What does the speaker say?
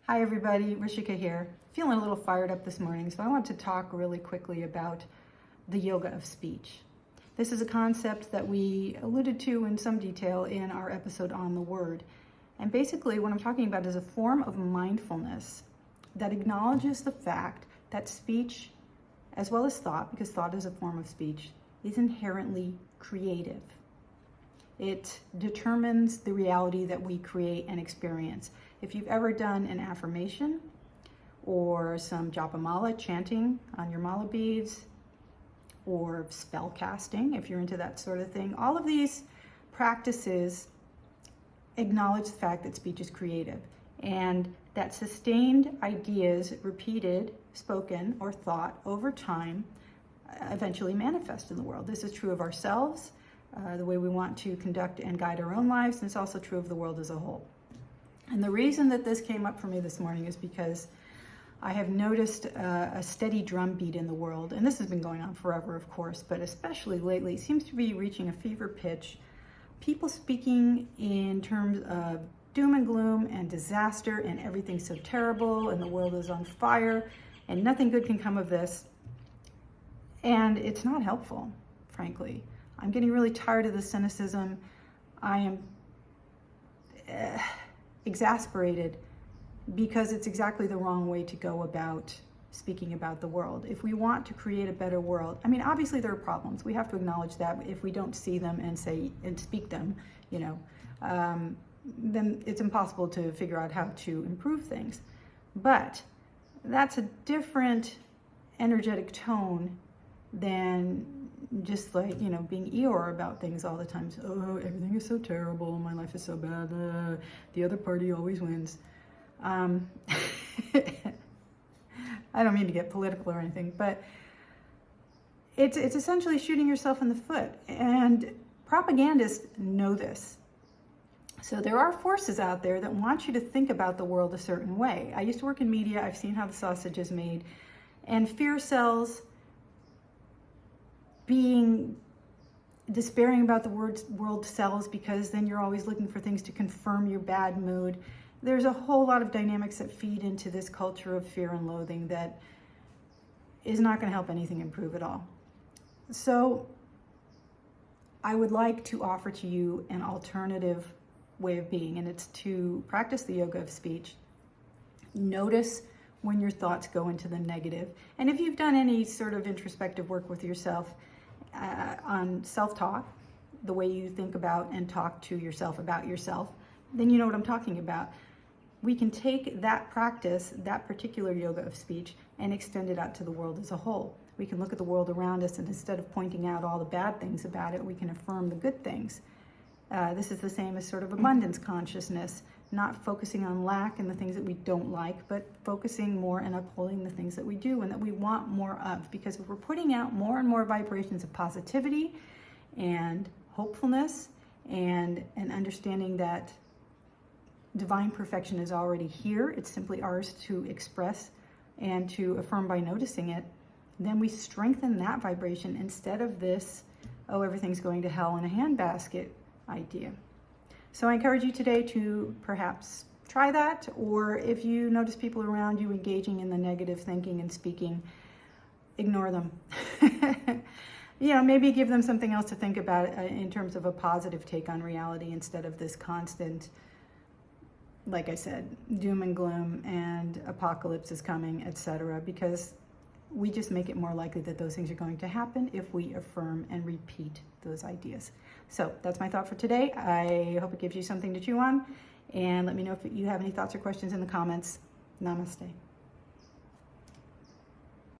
Hi everybody, Rishika here. Feeling a little fired up this morning, so I want to talk really quickly about the yoga of speech. This is a concept that we alluded to in some detail in our episode on the word. And basically what I'm talking about is a form of mindfulness that acknowledges the fact that speech, as well as thought, because thought is a form of speech, is inherently creative. It determines the reality that we create and experience. If you've ever done an affirmation or some japa mala, chanting on your mala beads, or spell casting, if you're into that sort of thing, all of these practices acknowledge the fact that speech is creative and that sustained ideas, repeated, spoken, or thought over time eventually manifest in the world. This is true of ourselves, the way we want to conduct and guide our own lives, and it's also true of the world as a whole. And the reason that this came up for me this morning is because I have noticed a steady drumbeat in the world, and this has been going on forever, of course, but especially lately, it seems to be reaching a fever pitch. People speaking in terms of doom and gloom and disaster, and everything's so terrible, and the world is on fire, and nothing good can come of this. And it's not helpful, frankly. I'm getting really tired of the cynicism. I am exasperated because it's exactly the wrong way to go about speaking about the world. If we want to create a better world, I mean, obviously there are problems. We have to acknowledge that. If we don't see them and say and speak them, then it's impossible to figure out how to improve things. But that's a different energetic tone than just like, being Eeyore about things all the time. So, oh, everything is so terrible. My life is so bad. The other party always wins. I don't mean to get political or anything, but it's essentially shooting yourself in the foot. And propagandists know this. So there are forces out there that want you to think about the world a certain way. I used to work in media. I've seen how the sausage is made. And fear sells, being despairing about the world sells, because then you're always looking for things to confirm your bad mood. There's a whole lot of dynamics that feed into this culture of fear and loathing that is not going to help anything improve at all. So I would like to offer to you an alternative way of being, and it's to practice the yoga of speech. Notice when your thoughts go into the negative. And if you've done any sort of introspective work with yourself on self-talk, the way you think about and talk to yourself about yourself, then you know what I'm talking about. We can take that practice, that particular yoga of speech, and extend it out to the world as a whole. We can look at the world around us, and instead of pointing out all the bad things about it, we can affirm the good things. This is the same as sort of abundance consciousness, not focusing on lack and the things that we don't like, but focusing more and upholding the things that we do and that we want more of. Because if we're putting out more and more vibrations of positivity and hopefulness and an understanding that divine perfection is already here, it's simply ours to express and to affirm by noticing it, then we strengthen that vibration instead of this, oh, everything's going to hell in a handbasket idea. So I encourage you today to perhaps try that, or if you notice people around you engaging in the negative thinking and speaking, ignore them. Maybe give them something else to think about in terms of a positive take on reality instead of this constant, like I said, doom and gloom and apocalypse is coming, etc. Because we just make it more likely that those things are going to happen if we affirm and repeat those ideas. So that's my thought for today. I hope it gives you something to chew on, and let me know if you have any thoughts or questions in the comments. Namaste.